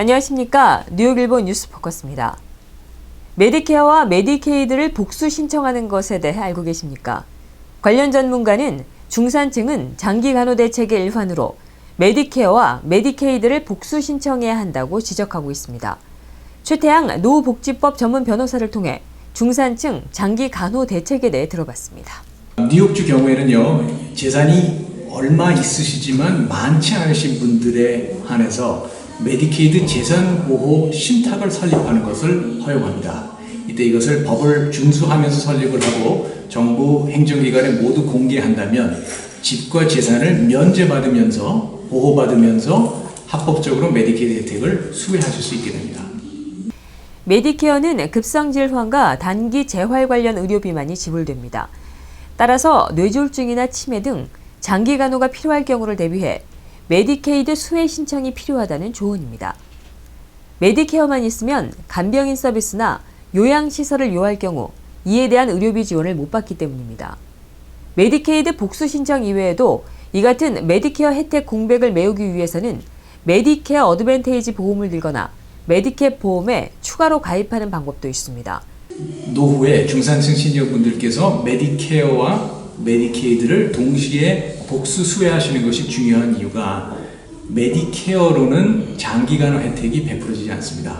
안녕하십니까. 뉴욕일보 뉴스포커스입니다. 메디케어와 메디케이드를 복수 신청하는 것에 대해 알고 계십니까? 관련 전문가는 중산층은 장기 간호 대책의 일환으로 메디케어와 메디케이드를 복수 신청해야 한다고 지적하고 있습니다. 최태양 노후복지법 전문 변호사를 통해 중산층 장기 간호 대책에 대해 들어봤습니다. 뉴욕주 경우에는요, 재산이 얼마 있으시지만 많지 않으신 분들에 한해서 메디케이드 재산보호 신탁을 설립하는 것을 허용합니다. 이때 이것을 법을 준수하면서 설립을 하고 정부 행정기관에 모두 공개한다면 집과 재산을 면제받으면서 보호받으면서 합법적으로 메디케이드 혜택을 수혜하실 수 있게 됩니다. 메디케어는 급성질환과 단기 재활 관련 의료비만이 지불됩니다. 따라서 뇌졸중이나 치매 등 장기 간호가 필요할 경우를 대비해 메디케이드 수혜 신청이 필요하다는 조언입니다. 메디케어만 있으면 간병인 서비스나 요양시설을 요할 경우 이에 대한 의료비 지원을 못 받기 때문입니다. 메디케이드 복수 신청 이외에도 이 같은 메디케어 혜택 공백을 메우기 위해서는 메디케어 어드밴테이지 보험을 들거나 메디캡 보험에 추가로 가입하는 방법도 있습니다. 노후에 중산층 시니어분들께서 메디케어와 메디케이드를 동시에 복수 수혜하시는 것이 중요한 이유가 메디케어로는 장기간호 혜택이 베풀어지지 않습니다.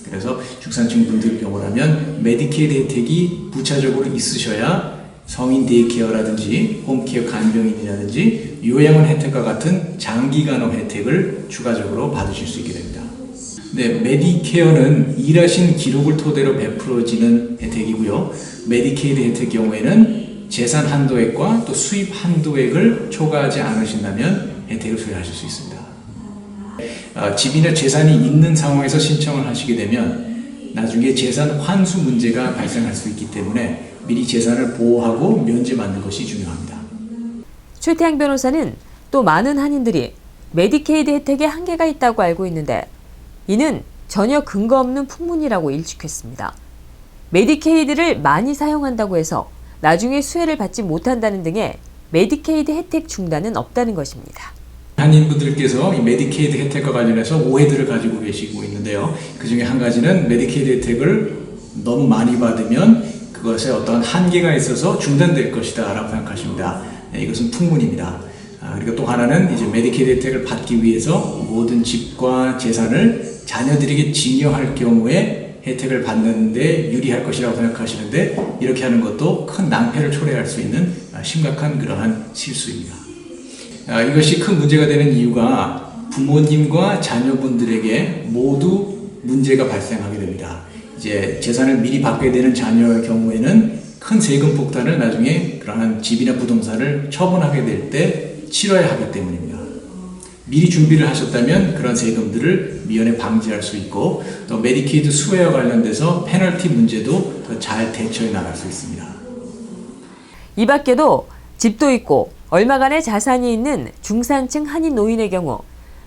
그래서 중산층 분들 경우라면 메디케이드 혜택이 부차적으로 있으셔야 성인 데이케어라든지 홈케어 간병인이라든지 요양원 혜택과 같은 장기간호 혜택을 추가적으로 받으실 수 있게 됩니다. 네, 메디케어는 일하신 기록을 토대로 베풀어지는 혜택이고요. 메디케이드 혜택 경우에는 재산 한도액과 또 수입 한도액을 초과하지 않으신다면 혜택을 수혜하실 수 있습니다. 집이나 재산이 있는 상황에서 신청을 하시게 되면 나중에 재산 환수 문제가 발생할 수 있기 때문에 미리 재산을 보호하고 면제받는 것이 중요합니다. 최태양 변호사는 또 많은 한인들이 메디케이드 혜택에 한계가 있다고 알고 있는데 이는 전혀 근거 없는 풍문이라고 일축했습니다. 메디케이드를 많이 사용한다고 해서 나중에 수혜를 받지 못한다는 등의 메디케이드 혜택 중단은 없다는 것입니다. 한인분들께서 이 메디케이드 혜택과 관련해서 오해들을 가지고 계시고 있는데요. 그 중에 한 가지는 메디케이드 혜택을 너무 많이 받으면 그것에 어떤 한계가 있어서 중단될 것이다 라고 생각하십니다. 네, 이것은 풍문입니다. 그리고 또 하나는 이제 메디케이드 혜택을 받기 위해서 모든 집과 재산을 자녀들에게 증여할 경우에 혜택을 받는데 유리할 것이라고 생각하시는데 이렇게 하는 것도 큰 낭패를 초래할 수 있는 심각한 그러한 실수입니다. 이것이 큰 문제가 되는 이유가 부모님과 자녀분들에게 모두 문제가 발생하게 됩니다. 이제 재산을 미리 받게 되는 자녀의 경우에는 큰 세금 폭탄을 나중에 그러한 집이나 부동산을 처분하게 될 때 치러야 하기 때문입니다. 미리 준비를 하셨다면 그런 세금들을 미연에 방지할 수 있고 또 메디케이드 수혜와 관련돼서 페널티 문제도 더 잘 대처해 나갈 수 있습니다. 이 밖에도 집도 있고 얼마간의 자산이 있는 중산층 한인 노인의 경우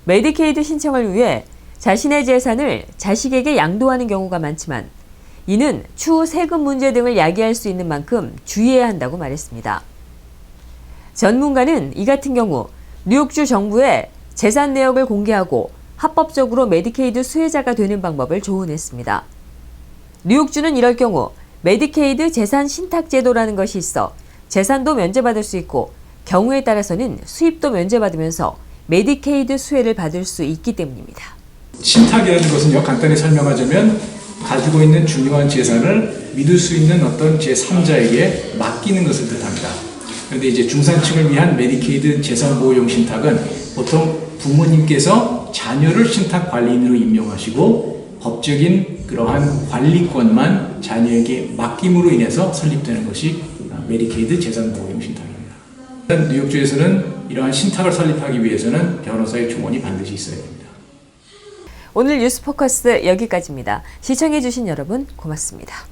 메디케이드 신청을 위해 자신의 재산을 자식에게 양도하는 경우가 많지만 이는 추후 세금 문제 등을 야기할 수 있는 만큼 주의해야 한다고 말했습니다. 전문가는 이 같은 경우 뉴욕주 정부에 재산 내역을 공개하고 합법적으로 메디케이드 수혜자가 되는 방법을 조언했습니다. 뉴욕주는 이럴 경우 메디케이드 재산 신탁 제도라는 것이 있어 재산도 면제받을 수 있고 경우에 따라서는 수입도 면제받으면서 메디케이드 수혜를 받을 수 있기 때문입니다. 신탁이라는 것은요, 간단히 설명하자면 가지고 있는 중요한 재산을 믿을 수 있는 어떤 제3자에게 맡기는 것을 뜻합니다. 그런데 이제 중산층을 위한 메디케이드 재산보호용 신탁은 보통 부모님께서 자녀를 신탁 관리인으로 임명하시고 법적인 그러한 관리권만 자녀에게 맡김으로 인해서 설립되는 것이 메디케이드 재산보호용 신탁입니다. 뉴욕주에서는 이러한 신탁을 설립하기 위해서는 변호사의 조언이 반드시 있어야 됩니다. 오늘 뉴스포커스 여기까지입니다. 시청해주신 여러분 고맙습니다.